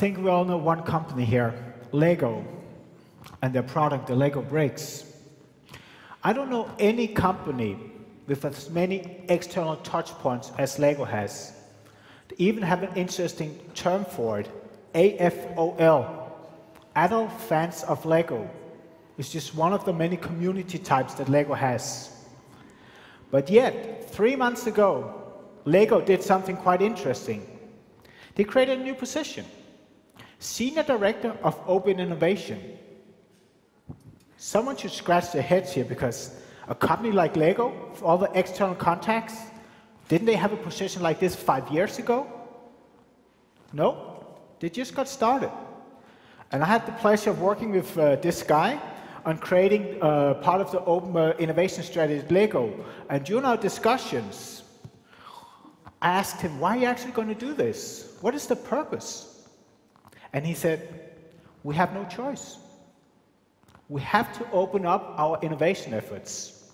think we all know one company here, Lego, and their product, the Lego bricks. I don't know any company with as many external touch points as Lego has. They even have an interesting term for it, AFOL, Adult Fans of Lego. It's just one of the many community types that Lego has. But yet, 3 months ago, Lego did something quite interesting. They created a new position, Senior Director of Open Innovation. Someone should scratch their heads here, because a company like Lego, for all the external contacts, didn't they have a position like this 5 years ago? No, they just got started. And I had the pleasure of working with this guy on creating part of the open innovation strategy at Lego. And during our discussions, I asked him, why are you actually going to do this? What is the purpose? And he said, we have no choice. We have to open up our innovation efforts.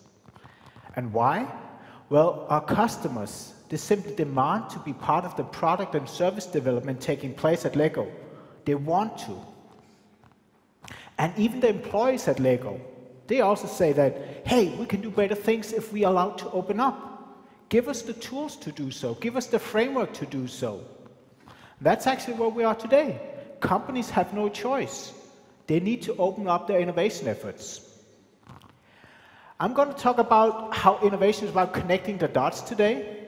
And why? Well, our customers, they simply demand to be part of the product and service development taking place at Lego. They want to. And even the employees at Lego, they also say that, hey, we can do better things if we are allowed to open up. Give us the tools to do so. Give us the framework to do so. That's actually where we are today. Companies have no choice. They need to open up their innovation efforts. I'm going to talk about how innovation is about connecting the dots today.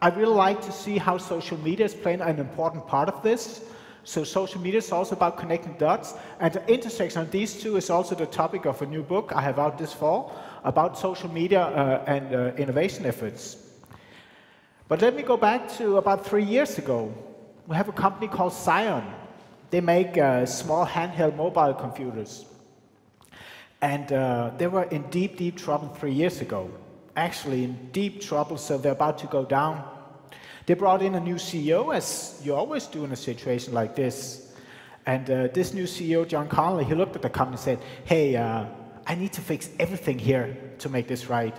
I really like to see how social media is playing an important part of this. So social media is also about connecting dots, and the intersection of these two is also the topic of a new book I have out this fall about social media and innovation efforts. But let me go back to about 3 years ago. We have a company called Xeon. They make small handheld mobile computers. And they were in deep, deep trouble 3 years ago. Actually in deep trouble, so they're about to go down. They brought in a new CEO, as you always do in a situation like this. And this new CEO, John Connolly, he looked at the company and said, hey, I need to fix everything here to make this right.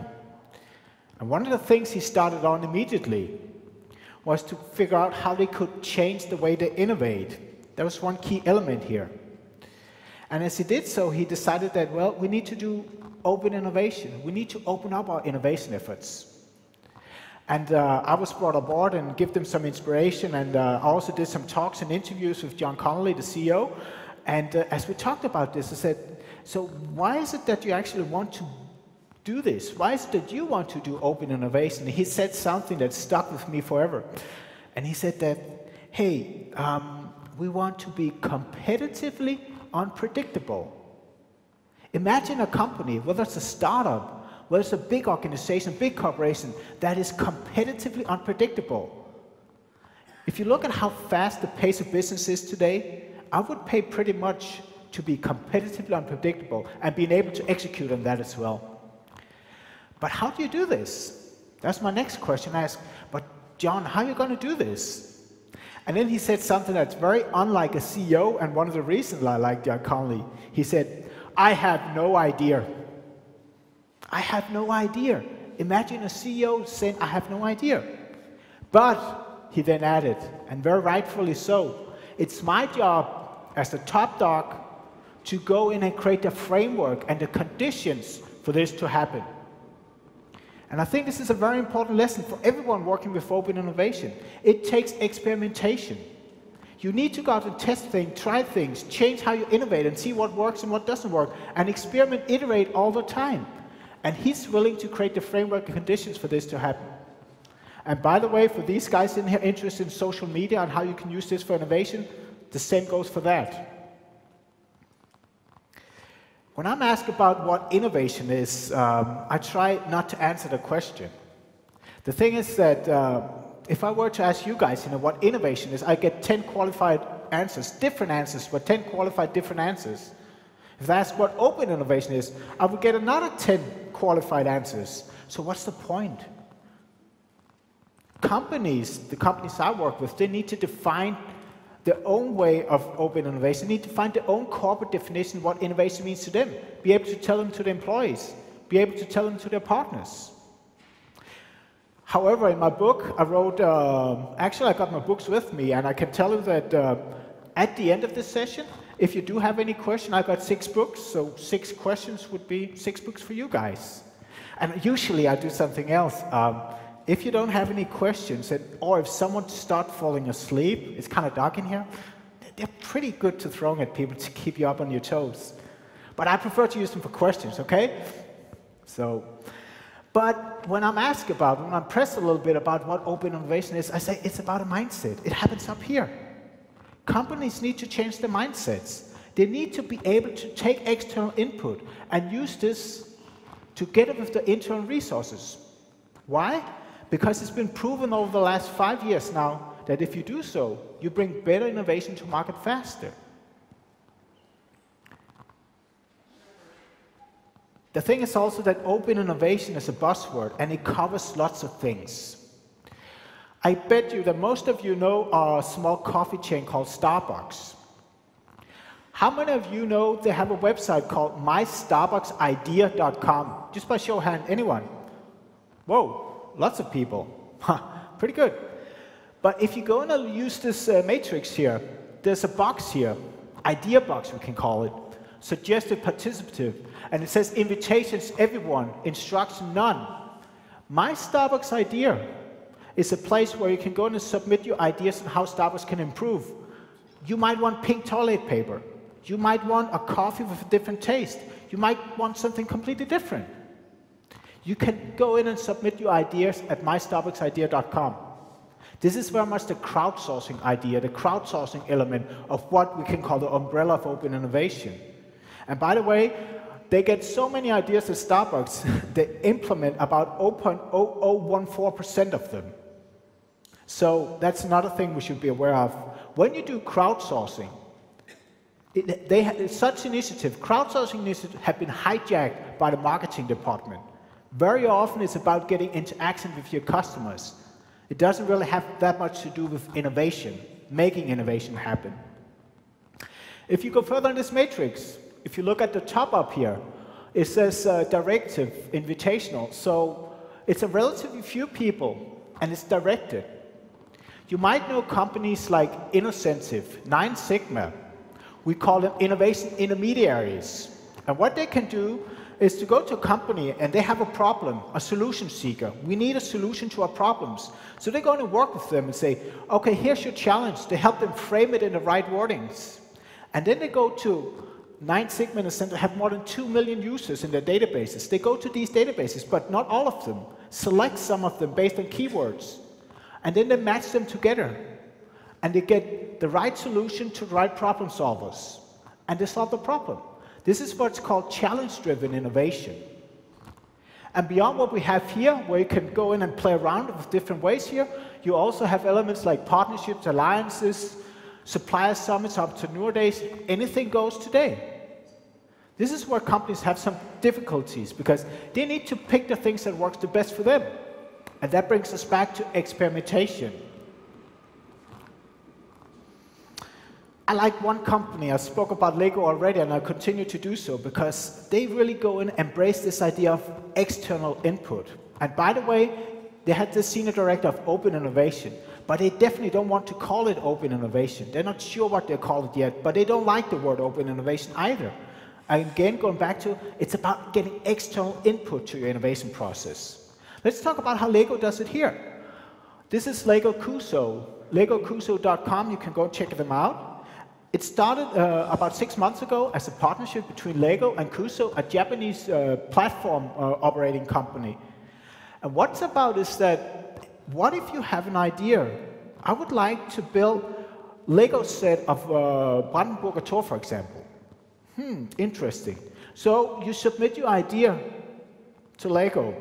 And one of the things he started on immediately was to figure out how they could change the way they innovate. There was one key element here. And as he did so, he decided that, well, we need to do open innovation. We need to open up our innovation efforts. And I was brought aboard and give them some inspiration, and I also did some talks and interviews with John Connolly, the CEO. And as we talked about this, I said, so why is it that you actually want to do this? Why is it that you want to do open innovation? And he said something that stuck with me forever. And he said that, hey, we want to be competitively unpredictable. Imagine a company, whether it's a startup, whether it's a big organization, big corporation, that is competitively unpredictable. If you look at how fast the pace of business is today, I would pay pretty much to be competitively unpredictable and being able to execute on that as well. But how do you do this? That's my next question. I asked, but John, how are you going to do this? And then he said something that's very unlike a CEO, and one of the reasons I like John Connolly. He said, I have no idea. I have no idea. Imagine a CEO saying, I have no idea. But, he then added, and very rightfully so, it's my job as the top dog to go in and create the framework and the conditions for this to happen. And I think this is a very important lesson for everyone working with open innovation. It takes experimentation. You need to go out and test things, try things, change how you innovate and see what works and what doesn't work, and experiment, iterate all the time. And he's willing to create the framework and conditions for this to happen. And by the way, for these guys in here interested in social media and how you can use this for innovation, the same goes for that. When I'm asked about what innovation is, I try not to answer the question. The thing is that if I were to ask you guys, what innovation is, I get 10 qualified answers, different answers, but 10 qualified different answers. If I ask what open innovation is, I would get another 10 qualified answers. So what's the point? Companies, the companies I work with, they need to define their own way of open innovation. They need to find their own corporate definition of what innovation means to them. Be able to tell them to their employees. Be able to tell them to their partners. However, in my book, I wrote, actually I got my books with me, and I can tell you that At the end of this session, if you do have any question, I've got 6 books, so 6 questions would be 6 books for you guys. And usually I do something else. If you don't have any questions, or if someone starts falling asleep, it's kind of dark in here, they're pretty good to throwing at people to keep you up on your toes. But I prefer to use them for questions, okay? But when I'm asked about, when I'm pressed a little bit about what open innovation is, I say it's about a mindset. It happens up here. Companies need to change their mindsets. They need to be able to take external input and use this together with the internal resources. Why? Because it's been proven over the last 5 years now that if you do so, you bring better innovation to market faster. The thing is also that open innovation is a buzzword, and it covers lots of things. I bet you that most of you know a small coffee chain called Starbucks. How many of you know they have a website called mystarbucksidea.com? Just by show of hand, anyone? Whoa, lots of people. Pretty good. But if you go and use this matrix here, there's a box here, idea box we can call it, suggested participative, and it says invitations everyone, instruction none. My Starbucks idea is a place where you can go in and submit your ideas on how Starbucks can improve. You might want pink toilet paper. You might want a coffee with a different taste. You might want something completely different. You can go in and submit your ideas at mystarbucksidea.com. This is very much the crowdsourcing idea, the crowdsourcing element of what we can call the umbrella of open innovation. And by the way, they get so many ideas at Starbucks, they implement about 0.0014% of them. So that's another thing we should be aware of. When you do crowdsourcing, such initiative, crowdsourcing initiatives have been hijacked by the marketing department. Very often it's about getting interaction with your customers. It doesn't really have that much to do with innovation, making innovation happen. If you go further in this matrix, if you look at the top up here, it says directive, invitational. So it's a relatively few people, and it's directed. You might know companies like Innocentive, 9 Sigma. We call them innovation intermediaries. And what they can do is to go to a company and they have a problem, a solution seeker. We need a solution to our problems. So they're going to work with them and say, okay, here's your challenge, to help them frame it in the right wordings. And then they go to 9 Sigma Center have more than 2 million users in their databases. They go to these databases, but not all of them. Select some of them based on keywords. And then they match them together. And they get the right solution to the right problem solvers. And they solve the problem. This is what's called challenge-driven innovation. And beyond what we have here, where you can go in and play around with different ways here, you also have elements like partnerships, alliances, supplier summits, entrepreneur days, anything goes today. This is where companies have some difficulties because they need to pick the things that works the best for them. And that brings us back to experimentation. I like one company, I spoke about Lego already and I continue to do so because they really go in and embrace this idea of external input. And by the way, they had the senior director of open innovation, but they definitely don't want to call it open innovation. They're not sure what they call it yet, but they don't like the word open innovation either. And again, going back to, it's about getting external input to your innovation process. Let's talk about how Lego does it here. This is Lego Kuso, legokuso.com, you can go check them out. It started about 6 months ago as a partnership between Lego and Kuso, a Japanese platform operating company. And what's about is that, what if you have an idea? I would like to build Lego set of Brandenburger Tor, for example. Interesting. So you submit your idea to Lego.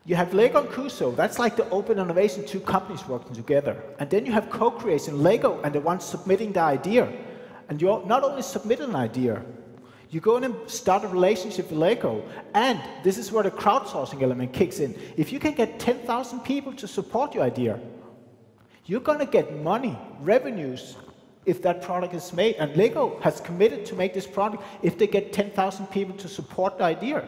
You have Lego and Kuso, that's like the open innovation, 2 companies working together. And then you have co-creation, Lego and the one submitting the idea. And you not only submit an idea, you go in and start a relationship with Lego. And this is where the crowdsourcing element kicks in. If you can get 10,000 people to support your idea, you're going to get money, revenues, if that product is made. And Lego has committed to make this product if they get 10,000 people to support the idea.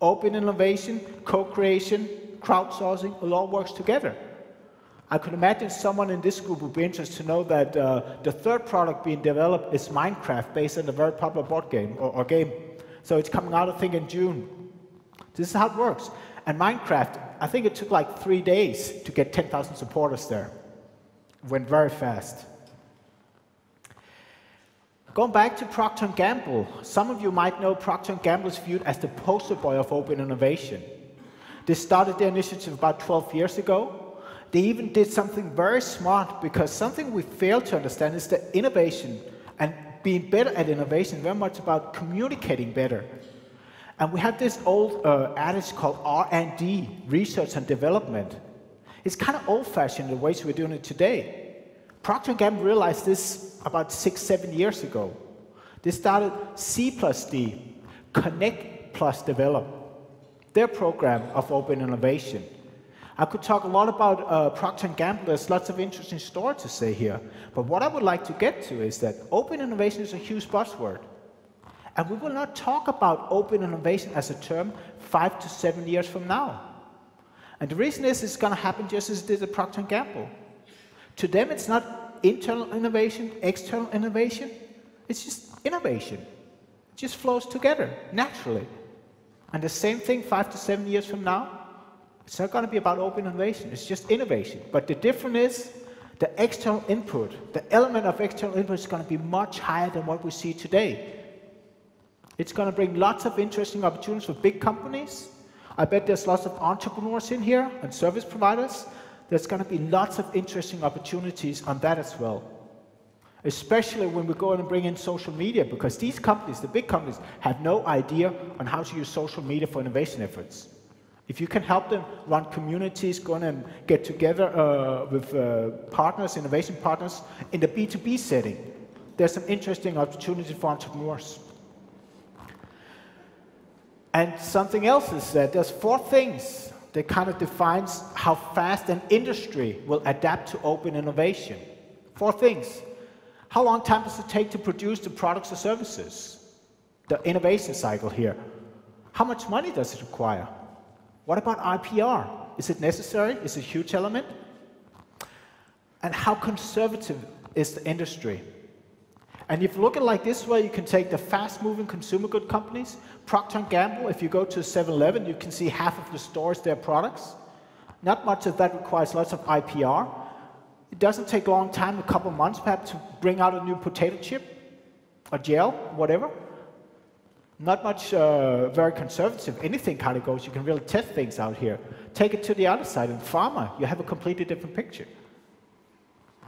Open innovation, co-creation, crowdsourcing, it all works together. I could imagine someone in this group would be interested to know that the third product being developed is Minecraft, based on a very popular board game, or game. So it's coming out, I think, in June. This is how it works. And Minecraft, I think it took like 3 days to get 10,000 supporters there. It went very fast. Going back to Procter Gamble, some of you might know Procter Gamble is viewed as the poster boy of open innovation. They started their initiative about 12 years ago. They even did something very smart, because something we fail to understand is that innovation and being better at innovation is very much about communicating better. And we have this old adage called R&D, research and development. It's kind of old-fashioned in the ways we're doing it today. Procter & Gamble realized this about 6-7 years ago. They started C+D, Connect plus Develop, their program of open innovation. I could talk a lot about Procter & Gamble. There's lots of interesting stories to say here. But what I would like to get to is that open innovation is a huge buzzword. And we will not talk about open innovation as a term 5 to 7 years from now. And the reason is it's going to happen just as it did at Procter & Gamble. To them, it's not internal innovation, external innovation. It's just innovation. It just flows together naturally. And the same thing 5 to 7 years from now, it's not going to be about open innovation. It's just innovation. But the difference is the external input, the element of external input is going to be much higher than what we see today. It's going to bring lots of interesting opportunities for big companies. I bet there's lots of entrepreneurs in here and service providers. There's going to be lots of interesting opportunities on that as well. Especially when we go in and bring in social media, because these companies, the big companies, have no idea on how to use social media for innovation efforts. If you can help them run communities, go in and get together with partners, innovation partners, in the B2B setting, there's some interesting opportunities for entrepreneurs. And something else is that there's 4 things that kind of defines how fast an industry will adapt to open innovation. 4 things. How long time does it take to produce the products or services? The innovation cycle here. How much money does it require? What about IPR? Is it necessary? Is it a huge element? And how conservative is the industry? And if you look at it like this way, you can take the fast-moving consumer good companies. Procter & Gamble, if you go to 7-Eleven, you can see half of the stores, their products. Not much of that requires lots of IPR. It doesn't take a long time, a couple of months perhaps, to bring out a new potato chip, or gel, whatever. Not much very conservative. Anything kind of goes. You can really test things out here. Take it to the other side. In pharma, you have a completely different picture.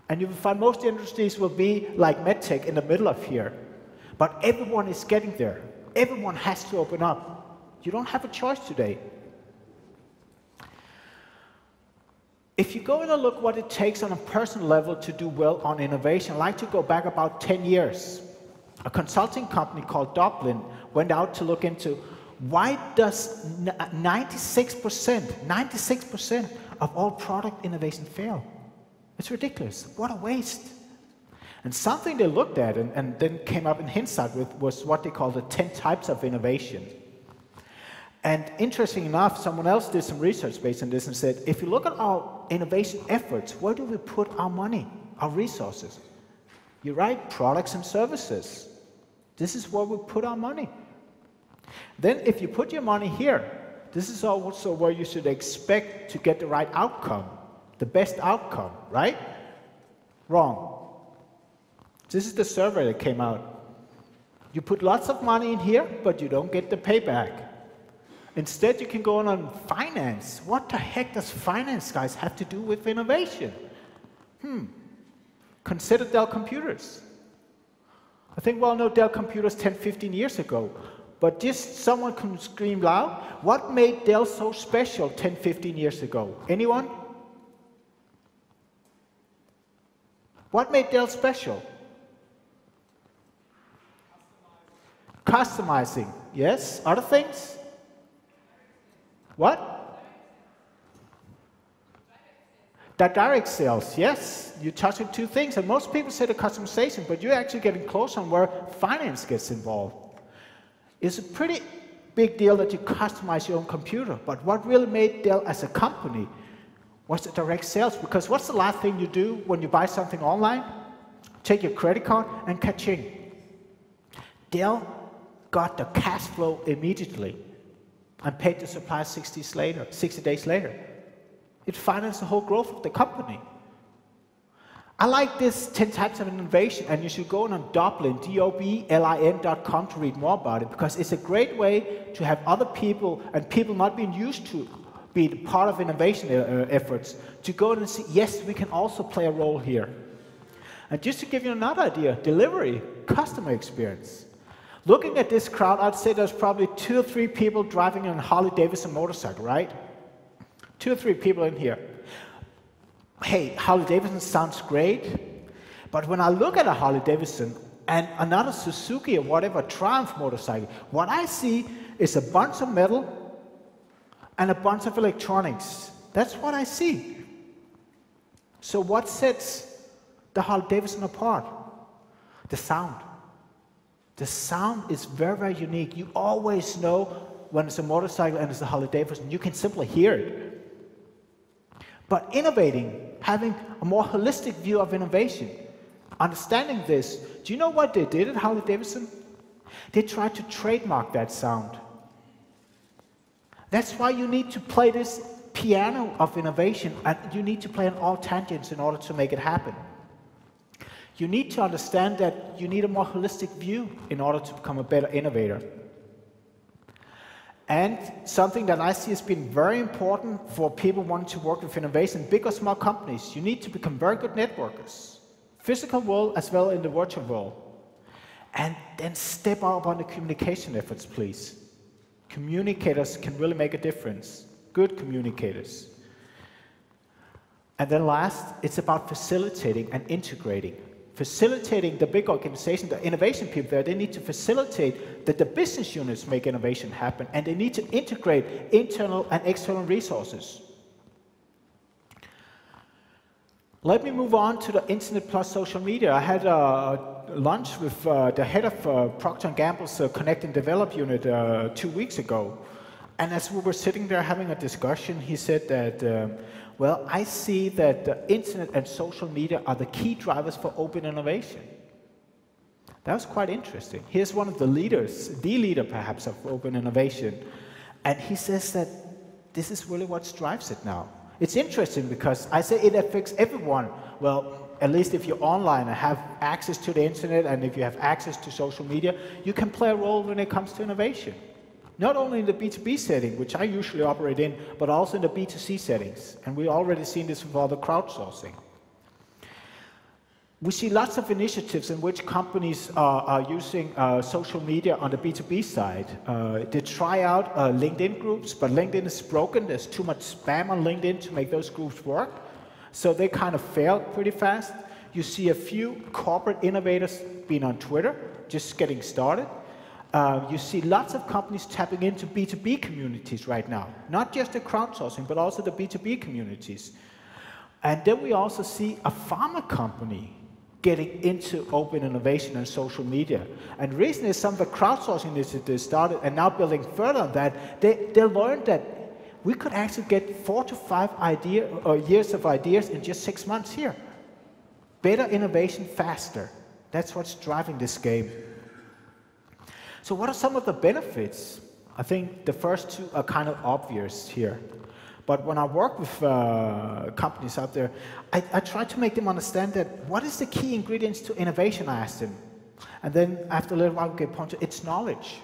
And you will find most industries will be like medtech in the middle of here. But everyone is getting there. Everyone has to open up. You don't have a choice today. If you go in and look what it takes on a personal level to do well on innovation, I'd like to go back about 10 years. A consulting company called Dublin went out to look into why does 96% of all product innovation fail? It's ridiculous. What a waste. And something they looked at and then came up in hindsight with was what they call the 10 types of innovation. And interesting enough, someone else did some research based on this and said, if you look at our innovation efforts, where do we put our money, our resources? You're right, products and services. This is where we put our money. Then if you put your money here, this is also where you should expect to get the right outcome. The best outcome, right? Wrong. This is the survey that came out. You put lots of money in here, but you don't get the payback. Instead, you can go on finance. What the heck does finance, guys, have to do with innovation? Consider Dell computers. I think we all know Dell computers 10, 15 years ago. But just someone can scream loud. What made Dell so special 10, 15 years ago? Anyone? What made Dell special? Customizing. Yes. Other things? What? That direct sales. Yes. You're touching 2 things. And most people say the customization, but you're actually getting close on where finance gets involved. It's a pretty big deal that you customize your own computer. But what really made Dell as a company What's the direct sales? Because what's the last thing you do when you buy something online? Take your credit card and ka-ching. Dell got the cash flow immediately and paid the supplier 60 days later. It financed the whole growth of the company. I like this 10 types of innovation, and you should go on Dublin, doblin.com to read more about it, because it's a great way to have other people, and people not being used to be part of innovation efforts, to go and see, yes, we can also play a role here. And just to give you another idea, delivery, customer experience. Looking at this crowd, I'd say there's probably 2 or 3 people driving on a Harley-Davidson motorcycle, right? 2 or 3 people in here. Hey, Harley-Davidson sounds great, but when I look at a Harley-Davidson and another Suzuki or whatever Triumph motorcycle, what I see is a bunch of metal and a bunch of electronics. That's what I see. So what sets the Harley-Davidson apart? The sound. The sound is very, very unique. You always know when it's a motorcycle and it's a Harley-Davidson. You can simply hear it. But innovating, having a more holistic view of innovation, understanding this, do you know what they did at Harley-Davidson? They tried to trademark that sound. That's why you need to play this piano of innovation, and you need to play on all tangents in order to make it happen. You need to understand that you need a more holistic view in order to become a better innovator. And something that I see has been very important for people wanting to work with innovation, big or small companies, you need to become very good networkers, physical world as well in the virtual world. And then step up on the communication efforts, please. Communicators can really make a difference, good communicators. And then last, it's about facilitating and integrating. Facilitating the big organization, the innovation people there, they need to facilitate that the business units make innovation happen, and they need to integrate internal and external resources. Let me move on to the internet plus social media. I had lunch with the head of Proctor Gamble's Connect and Develop unit 2 weeks ago. And as we were sitting there having a discussion, he said that, well, I see that the internet and social media are the key drivers for open innovation. That was quite interesting. Here's one of the leaders, the leader perhaps of open innovation. And he says that this is really what drives it now. It's interesting because I say it affects everyone. Well, at least if you're online and have access to the internet, and if you have access to social media, you can play a role when it comes to innovation. Not only in the B2B setting, which I usually operate in, but also in the B2C settings. And we've already seen this with all the crowdsourcing. We see lots of initiatives in which companies are using social media on the B2B side. They try out LinkedIn groups, but LinkedIn is broken. There's too much spam on LinkedIn to make those groups work. So they kind of fail pretty fast. You see a few corporate innovators being on Twitter, just getting started. You see lots of companies tapping into B2B communities right now. Not just the crowdsourcing, but also the B2B communities. And then we also see a pharma company getting into open innovation and social media. And recently, some of the crowdsourcing initiatives started, and now building further on that, they learned that we could actually get 4 to 5 years of ideas in just 6 months here. Better innovation faster. That's what's driving this game. So what are some of the benefits? I think the first 2 are kind of obvious here. But when I work with companies out there, I try to make them understand that what is the key ingredients to innovation, I ask them. And then after a little while, we get pointed, it's knowledge.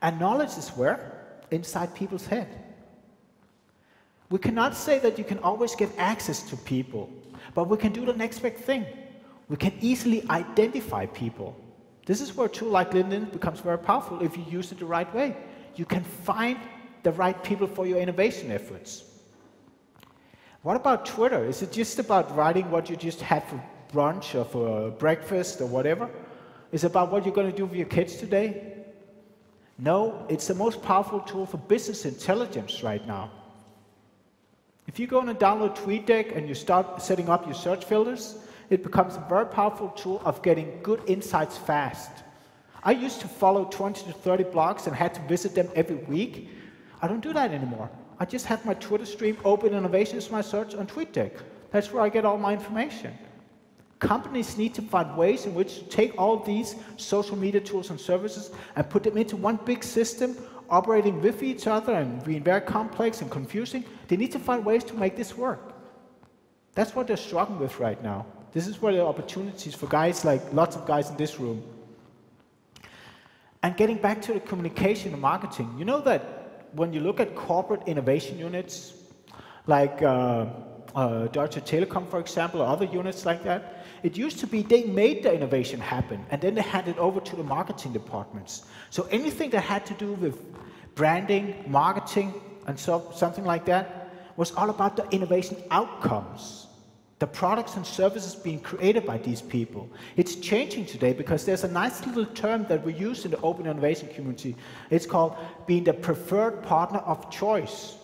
And knowledge is where? Inside people's head. We cannot say that you can always get access to people, but we can do the next big thing. We can easily identify people. This is where a tool like LinkedIn becomes very powerful if you use it the right way. You can find the right people for your innovation efforts. What about Twitter? Is it just about writing what you just had for brunch or for breakfast or whatever? Is it about what you're going to do with your kids today? No, it's the most powerful tool for business intelligence right now. If you go and download TweetDeck and you start setting up your search filters, it becomes a very powerful tool of getting good insights fast. I used to follow 20 to 30 blogs and had to visit them every week. I don't do that anymore. I just have my Twitter stream, open innovations, my search on TweetDeck. That's where I get all my information. Companies need to find ways in which to take all these social media tools and services and put them into one big system, operating with each other and being very complex and confusing. They need to find ways to make this work. That's what they're struggling with right now. This is where there are opportunities for guys like lots of guys in this room. And getting back to the communication and marketing, you know that when you look at corporate innovation units, like Deutsche Telekom, for example, or other units like that, it used to be they made the innovation happen, and then they handed it over to the marketing departments. So anything that had to do with branding, marketing, and something like that was all about the innovation outcomes. The products and services being created by these people. It's changing today because there's a nice little term that we use in the open innovation community. It's called being the preferred partner of choice.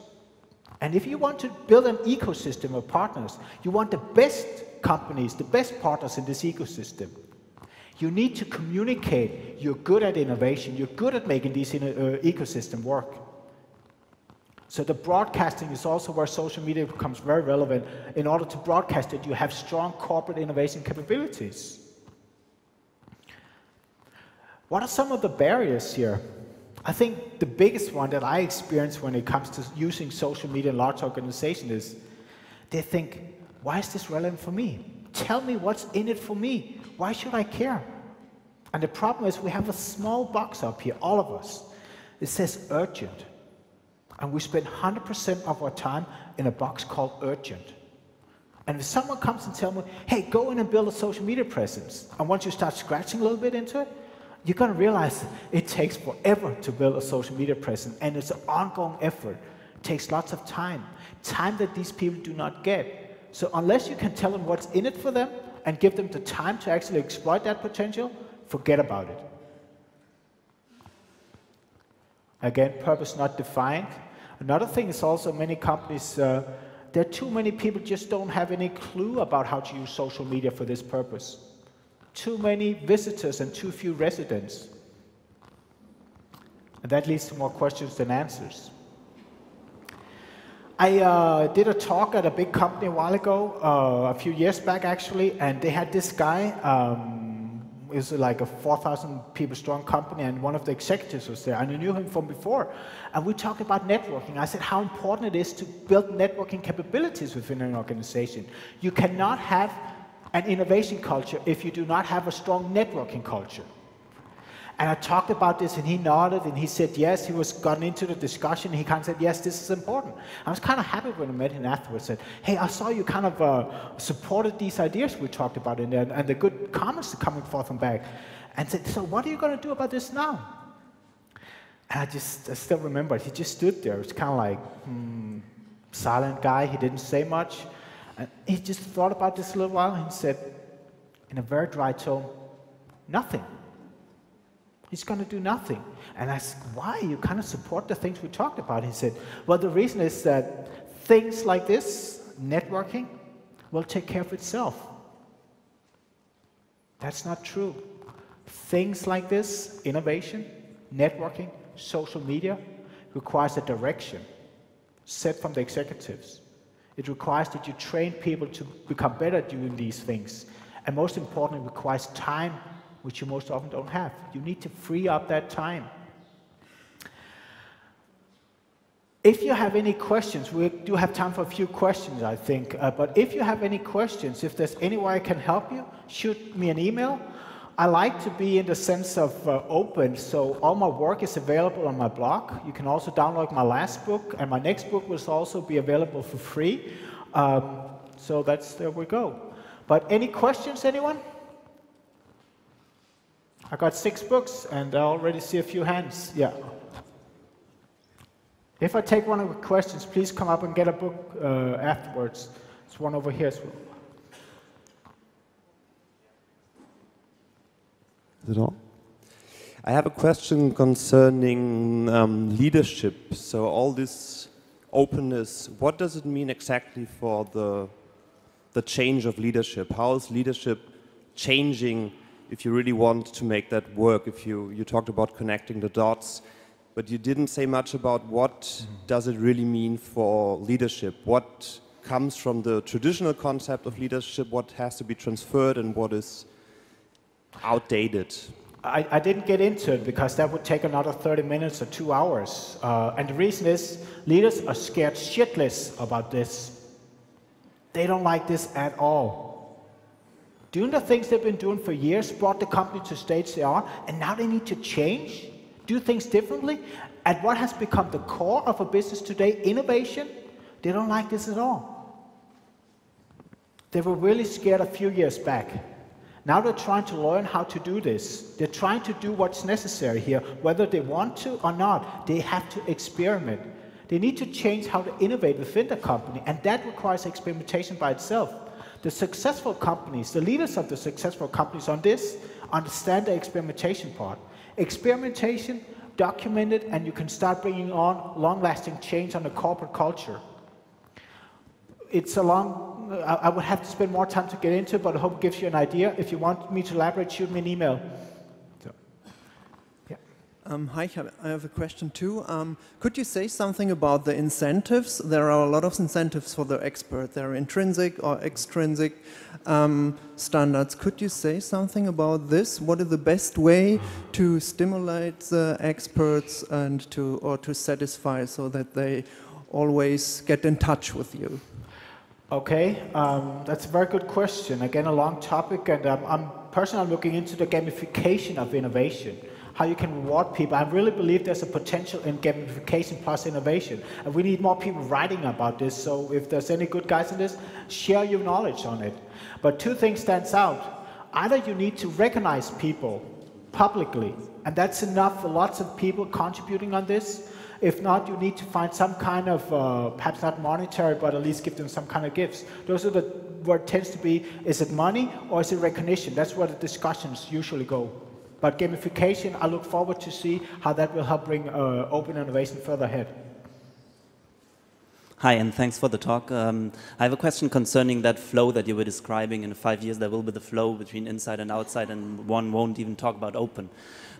And if you want to build an ecosystem of partners, you want the best companies, the best partners in this ecosystem. You need to communicate you're good at innovation, you're good at making this ecosystem work. So the broadcasting is also where social media becomes very relevant. In order to broadcast it, you have strong corporate innovation capabilities. What are some of the barriers here? I think the biggest one that I experience when it comes to using social media in large organizations is they think, why is this relevant for me? Tell me what's in it for me. Why should I care? And the problem is we have a small box up here, all of us. It says urgent. And we spend 100% of our time in a box called urgent. And if someone comes and tells me, hey, go in and build a social media presence, and once you start scratching a little bit into it, you're going to realize it takes forever to build a social media presence, and it's an ongoing effort. It takes lots of time that these people do not get. So unless you can tell them what's in it for them and give them the time to actually exploit that potential, forget about it. Again, purpose not defined. Another thing is also many companies, there are too many people just don't have any clue about how to use social media for this purpose. Too many visitors and too few residents. And that leads to more questions than answers. I did a talk at a big company a while ago, a few years back actually, and they had this guy, it was like a 4,000 people strong company, and one of the executives was there, and I knew him from before. And we talked about networking. I said how important it is to build networking capabilities within an organization. You cannot have an innovation culture if you do not have a strong networking culture. And I talked about this, and he nodded, and he said yes. He was gotten into the discussion. He kind of said, yes, this is important. I was kind of happy when I met him afterwards. Said, hey, I saw you kind of supported these ideas we talked about in there, and the good comments coming forth and back. And said, so what are you going to do about this now? And I still remember, he just stood there. It's kind of like, silent guy. He didn't say much. And he just thought about this a little while, and he said, in a very dry tone, nothing. He's going to do nothing. And I said, why? You kind of support the things we talked about. He said, well, the reason is that things like this, networking, will take care of itself. That's not true. Things like this, innovation, networking, social media, requires a direction set from the executives. It requires that you train people to become better doing these things. And most importantly, it requires time, which you most often don't have. You need to free up that time. If you have any questions, we do have time for a few questions, I think. But if you have any questions, if there's any way I can help you, shoot me an email. I like to be in the sense of open, so all my work is available on my blog. You can also download my last book, and my next book will also be available for free. So there we go. But any questions, anyone? I got 6 books, and I already see a few hands. Yeah. If I take one of the questions, please come up and get a book afterwards. There's one over here as well. Is it on? I have a question concerning leadership. So all this openness, what does it mean exactly for the change of leadership? How is leadership changing if you really want to make that work? If you talked about connecting the dots, but you didn't say much about what does it really mean for leadership. What comes from the traditional concept of leadership, what has to be transferred, and what is outdated. I didn't get into it because that would take another 30 minutes or 2 hours. And the reason is leaders are scared shitless about this. They don't like this at all. Doing the things they've been doing for years brought the company to the stage they are, and now they need to change, do things differently. And what has become the core of a business today, innovation, they don't like this at all. They were really scared a few years back. Now they're trying to learn how to do this. They're trying to do what's necessary here. Whether they want to or not, they have to experiment. They need to change how to innovate within the company, and that requires experimentation by itself. The successful companies, the leaders of the successful companies on this, understand the experimentation part. Experimentation, document it, and you can start bringing on long-lasting change on the corporate culture. It's a long, I would have to spend more time to get into it, but I hope it gives you an idea. If you want me to elaborate, shoot me an email. So, yeah. Hi, I have a question too. Could you say something about the incentives? There are a lot of incentives for the expert. There are intrinsic or extrinsic standards. Could you say something about this? What is the best way to stimulate the experts and to satisfy so that they always get in touch with you? Okay, that's a very good question. Again, a long topic, and I'm personally looking into the gamification of innovation, how you can reward people. I really believe there's a potential in gamification plus innovation, and we need more people writing about this. So if there's any good guys in this, share your knowledge on it. But two things stands out. Either you need to recognize people publicly, and that's enough for lots of people contributing on this. If not, you need to find some kind of, perhaps not monetary, but at least give them some kind of gifts. Those are where it tends to be, is it money or is it recognition? That's where the discussions usually go. But gamification, I look forward to see how that will help bring open innovation further ahead. Hi, and thanks for the talk. I have a question concerning that flow that you were describing. In 5 years, there will be the flow between inside and outside, and one won't even talk about open.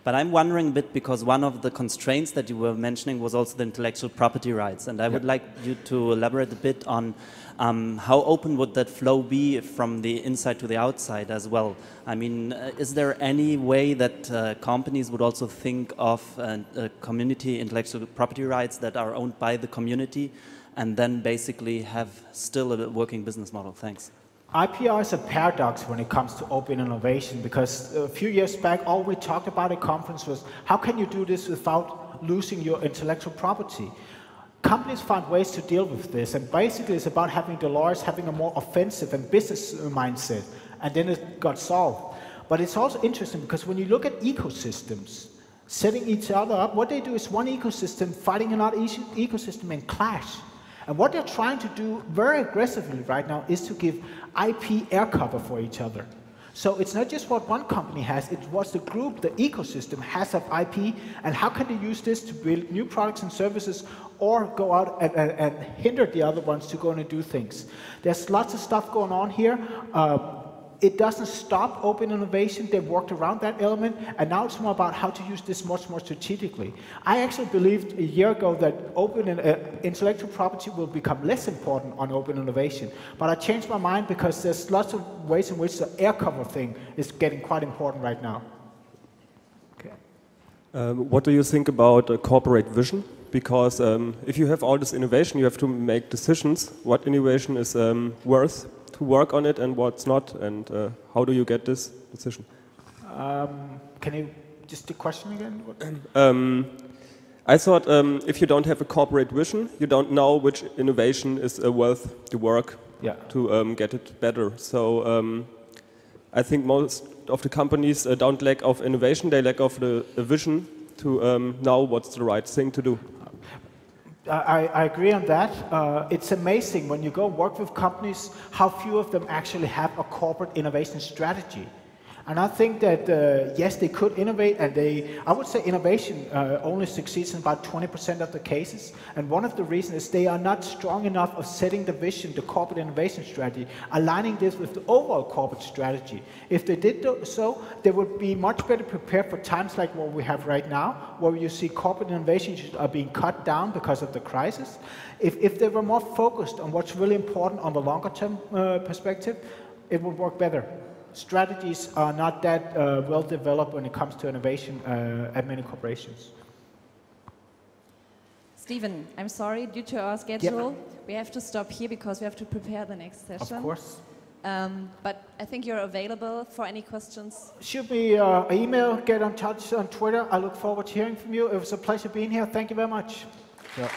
But I'm wondering a bit, because one of the constraints that you were mentioning was also the intellectual property rights. And I would like you to elaborate a bit on how open would that flow be from the inside to the outside as well? I mean, is there any way that companies would also think of community intellectual property rights that are owned by the community and then basically have still a working business model? Thanks. IPR is a paradox when it comes to open innovation, because a few years back, all we talked about at conference was, how can you do this without losing your intellectual property? Companies find ways to deal with this, and basically it's about having the lawyers having a more offensive and business mindset, and then it got solved. But it's also interesting because when you look at ecosystems, setting each other up, what they do is one ecosystem fighting another ecosystem and clash. And what they're trying to do very aggressively right now is to give IP air cover for each other. So it's not just what one company has, it's what the group, the ecosystem has of IP, and how can they use this to build new products and services or go out and hinder the other ones to go and do things. There's lots of stuff going on here. It doesn't stop open innovation. They've worked around that element, and now it's more about how to use this much more strategically. I actually believed a year ago that open intellectual property will become less important on open innovation, but I changed my mind because there's lots of ways in which the air cover thing is getting quite important right now. Okay. What do you think about a corporate vision? Because if you have all this innovation, you have to make decisions. What innovation is worth to work on it and what's not, and how do you get this decision? Can you just the question again? I thought if you don't have a corporate vision, you don't know which innovation is worth the work to get it better. So I think most of the companies don't lack of innovation, they lack of the vision to know what's the right thing to do. I agree on that. It's amazing when you go work with companies how few of them actually have a corporate innovation strategy. And I think that, yes, they could innovate, and I would say innovation only succeeds in about 20% of the cases. And one of the reasons is they are not strong enough of setting the vision, the corporate innovation strategy, aligning this with the overall corporate strategy. If they did so, they would be much better prepared for times like what we have right now, where you see corporate innovations are being cut down because of the crisis. If they were more focused on what's really important on the longer term perspective, it would work better. Strategies are not that well developed when it comes to innovation at many corporations. Stephen, I'm sorry, due to our schedule, we have to stop here because we have to prepare the next session. Of course. But I think you're available for any questions. Shoot me an email, get in touch on Twitter. I look forward to hearing from you. It was a pleasure being here. Thank you very much. Yeah.